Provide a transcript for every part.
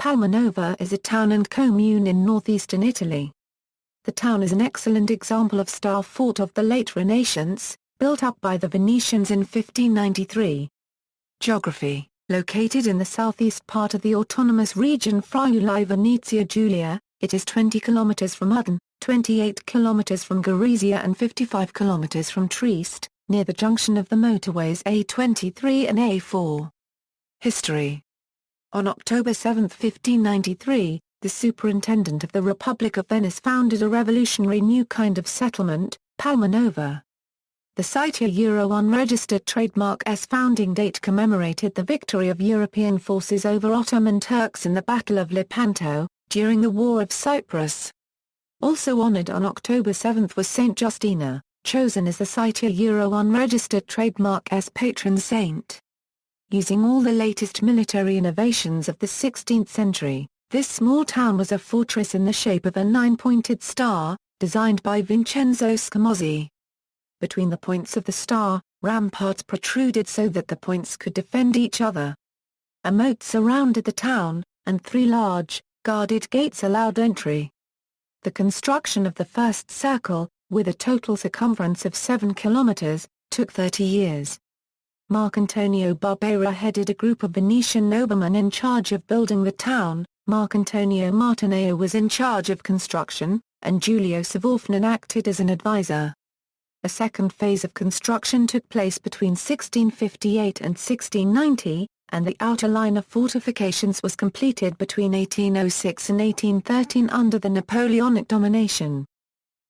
Palmanova is a town and commune in northeastern Italy. The town is an excellent example of style fort of the late Renaissance, built up by the Venetians in 1593. Geography: located in the southeast part of the autonomous region Friuli-Venezia Giulia, it is 20 km from Udine, 28 km from Gorizia and 55 km from Trieste, near the junction of the motorways A23 and A4. History: on October 7, 1593, the superintendent of the Republic of Venice founded a revolutionary new kind of settlement, Palmanova. The site unregistered trademark S founding date commemorated the victory of European forces over Ottoman Turks in the Battle of Lepanto, during the War of Cyprus. Also honored on October 7 was Saint Justina, chosen as the site unregistered trademark S patron saint. Using all the latest military innovations of the 16th century, this small town was a fortress in the shape of a nine-pointed star, designed by Vincenzo Scamozzi. Between the points of the star, ramparts protruded so that the points could defend each other. A moat surrounded the town, and three large, guarded gates allowed entry. The construction of the first circle, with a total circumference of 7 kilometers, took 30 years. Marcantonio Barbera headed a group of Venetian noblemen in charge of building the town. Marcantonio Martineo was in charge of construction, and Giulio Savorgnan acted as an advisor. A second phase of construction took place between 1658 and 1690, and the outer line of fortifications was completed between 1806 and 1813 under the Napoleonic domination.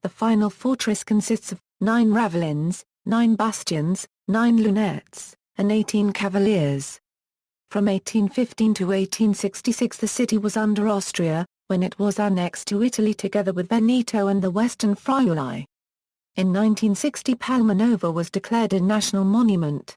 The final fortress consists of 9 ravelins, 9 bastions, 9 lunettes, and 18 cavaliers. From 1815 to 1866 the city was under Austria, when it was annexed to Italy together with Veneto and the western Friuli. In 1960 Palmanova was declared a national monument.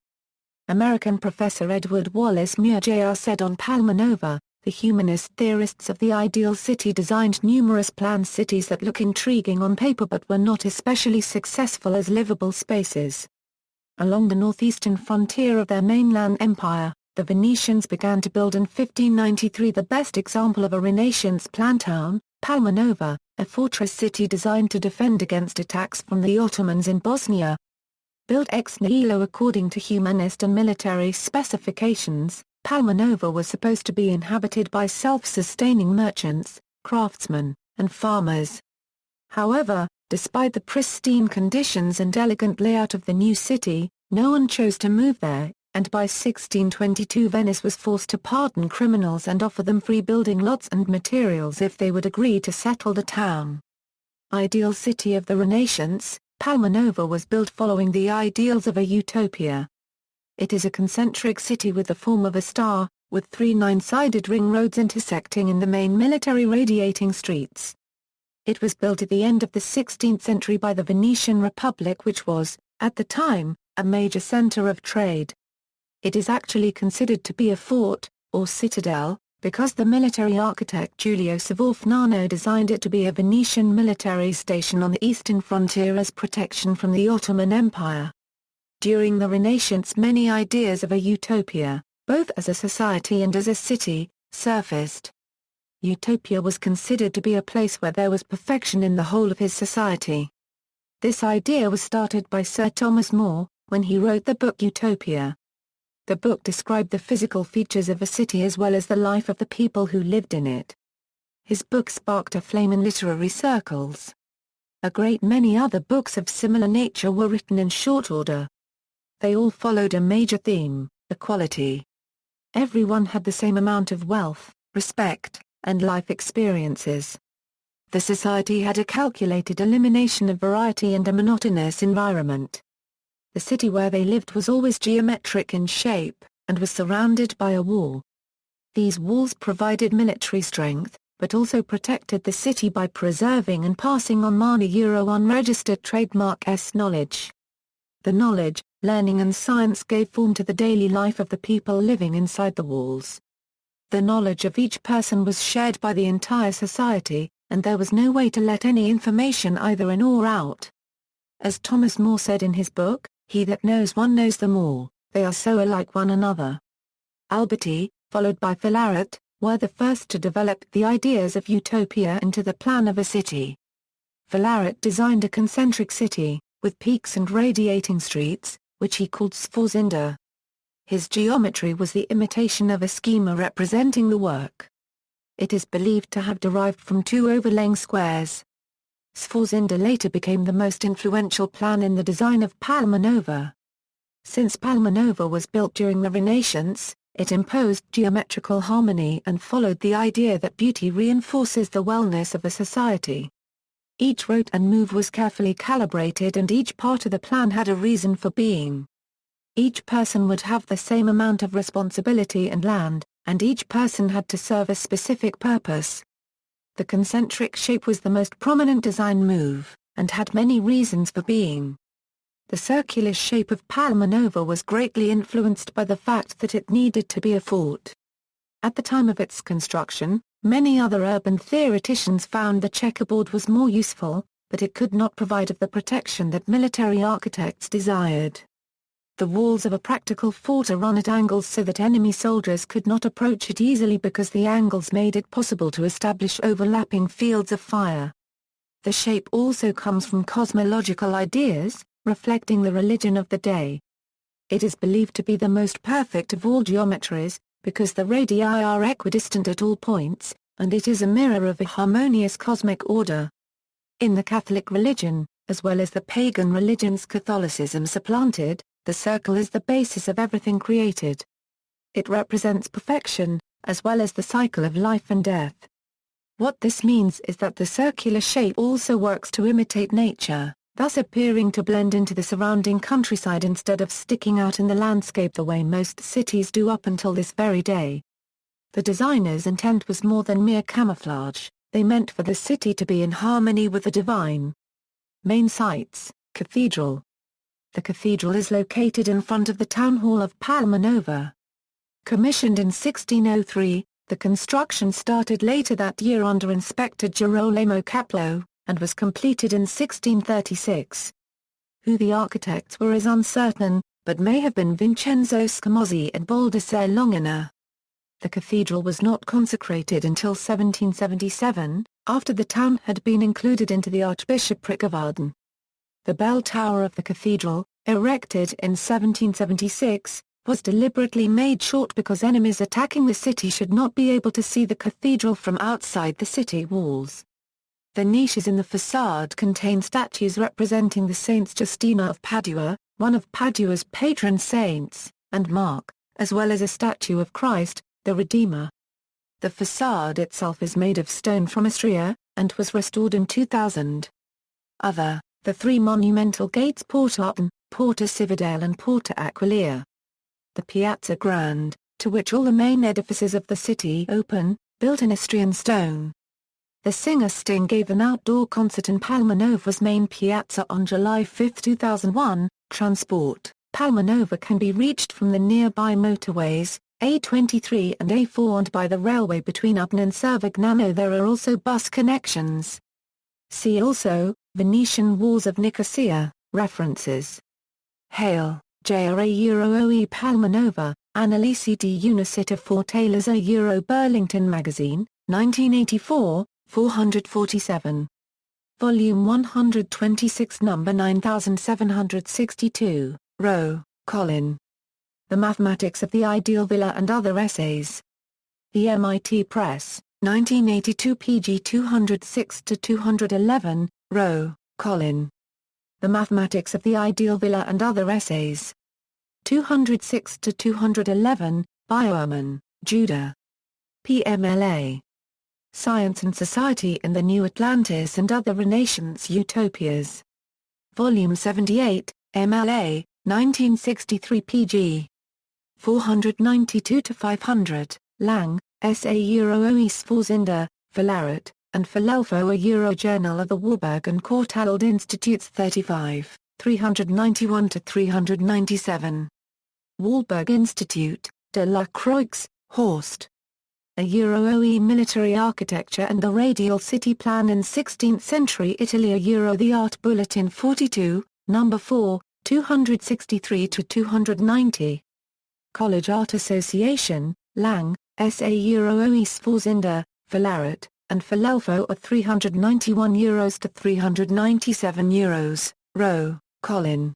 American professor Edward Wallace Muir Jr. said on Palmanova, the humanist theorists of the ideal city designed numerous planned cities that look intriguing on paper but were not especially successful as livable spaces. Along the northeastern frontier of their mainland empire, the Venetians began to build in 1593 the best example of a Renaissance planned town, Palmanova, a fortress city designed to defend against attacks from the Ottomans in Bosnia. Built ex nihilo according to humanist and military specifications, Palmanova was supposed to be inhabited by self-sustaining merchants, craftsmen, and farmers. However, despite the pristine conditions and elegant layout of the new city, no one chose to move there, and by 1622 Venice was forced to pardon criminals and offer them free building lots and materials if they would agree to settle the town. Ideal city of the Renaissance, Palmanova was built following the ideals of a utopia. It is a concentric city with the form of a star, with 3 nine-sided ring roads intersecting in the main military radiating streets. It was built at the end of the 16th century by the Venetian Republic, which was, at the time, a major center of trade. It is actually considered to be a fort, or citadel, because the military architect Giulio Savorgnan designed it to be a Venetian military station on the eastern frontier as protection from the Ottoman Empire. During the Renaissance many ideas of a utopia, both as a society and as a city, surfaced. Utopia was considered to be a place where there was perfection in the whole of his society. This idea was started by Sir Thomas More, when he wrote the book Utopia. The book described the physical features of a city as well as the life of the people who lived in it. His book sparked a flame in literary circles. A great many other books of similar nature were written in short order. They all followed a major theme: equality. Everyone had the same amount of wealth, respect, and life experiences. The society had a calculated elimination of variety and a monotonous environment. The city where they lived was always geometric in shape, and was surrounded by a wall. These walls provided military strength, but also protected the city by preserving and passing on unregistered trademark S knowledge. The knowledge, learning and science gave form to the daily life of the people living inside the walls. The knowledge of each person was shared by the entire society, and there was no way to let any information either in or out. As Thomas More said in his book, "He that knows one knows them all, they are so alike one another." Alberti, followed by Filaret, were the first to develop the ideas of utopia into the plan of a city. Filaret designed a concentric city, with peaks and radiating streets, which he called Sforzinder. His geometry was the imitation of a schema representing the work. It is believed to have derived from two overlaying squares. Sforzinder later became the most influential plan in the design of Palmanova. Since Palmanova was built during the Renaissance, it imposed geometrical harmony and followed the idea that beauty reinforces the wellness of a society. Each road and move was carefully calibrated and each part of the plan had a reason for being. Each person would have the same amount of responsibility and land, and each person had to serve a specific purpose. The concentric shape was the most prominent design move, and had many reasons for being. The circular shape of Palmanova was greatly influenced by the fact that it needed to be a fort. At the time of its construction, many other urban theoreticians found the checkerboard was more useful, but it could not provide the protection that military architects desired. The walls of a practical fort are run at angles so that enemy soldiers could not approach it easily because the angles made it possible to establish overlapping fields of fire. The shape also comes from cosmological ideas, reflecting the religion of the day. It is believed to be the most perfect of all geometries, because the radii are equidistant at all points, and it is a mirror of a harmonious cosmic order. In the Catholic religion, as well as the pagan religions Catholicism supplanted, the circle is the basis of everything created. It represents perfection, as well as the cycle of life and death. What this means is that the circular shape also works to imitate nature, thus appearing to blend into the surrounding countryside instead of sticking out in the landscape the way most cities do up until this very day. The designer's intent was more than mere camouflage, they meant for the city to be in harmony with the divine. Main sites, Cathedral. The cathedral is located in front of the town hall of Palmanova. Commissioned in 1603, the construction started later that year under Inspector Girolamo Caplo, and was completed in 1636. Who the architects were is uncertain, but may have been Vincenzo Scamozzi and Baldassare Longina. The cathedral was not consecrated until 1777, after the town had been included into the Archbishopric of Arden. The bell tower of the cathedral, erected in 1776, was deliberately made short because enemies attacking the city should not be able to see the cathedral from outside the city walls. The niches in the facade contain statues representing the Saints Justina of Padua, one of Padua's patron saints, and Mark, as well as a statue of Christ, the Redeemer. The facade itself is made of stone from Istria, and was restored in 2000. The three monumental gates Porta Arden, Porta Cividale and Porta Aquileia. The Piazza Grande, to which all the main edifices of the city open, built in Istrian stone. The singer Sting gave an outdoor concert in Palmanova's main piazza on July 5, 2001. Transport. Palmanova can be reached from the nearby motorways, A23 and A4, and by the railway between Upton and Cervignano. There are also bus connections. See also, Venetian Walls of Nicosia, references. Hale, J.R.A. Oe Palmanova, Analisi di una città fortaleza Euro Burlington Magazine, 1984, 447. Volume 126 No. 9762, Rowe, Colin. The Mathematics of the Ideal Villa and Other Essays. The MIT Press, 1982 pg 206-211, Rowe, Colin. The Mathematics of the Ideal Villa and Other Essays. 206-211, Bioerman, Judah. PMLA. Science and Society in the New Atlantis and Other Renaissance Utopias. Volume 78, MLA, 1963 pg. 492-500, Lang, S.A. Oe Sforzinder, Filaret, and Filelfo a Journal of the Warburg and Courtauld Institutes 35, 391-397. Warburg Institute, de la Croix, Horst. A Oe Military Architecture and the Radial City Plan in 16th Century Italy. A The Art Bulletin 42, No. 4, 263-290. College Art Association, Lang, SA Ois Forzinda, Filaret, and Filelfo are €391 to €397, Rowe, Colin.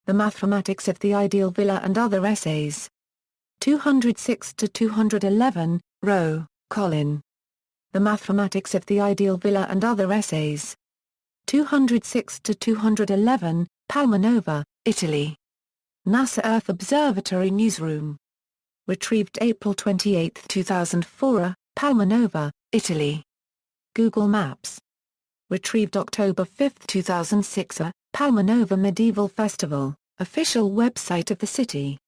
The Mathematics of the Ideal Villa and Other Essays. 206 to 211, Rowe, Colin. The Mathematics of the Ideal Villa and Other Essays. 206 to 211, Palmanova, Italy. NASA Earth Observatory Newsroom. Retrieved April 28, 2004, Palmanova, Italy. Google Maps. Retrieved October 5, 2006, Palmanova Medieval Festival, official website of the city.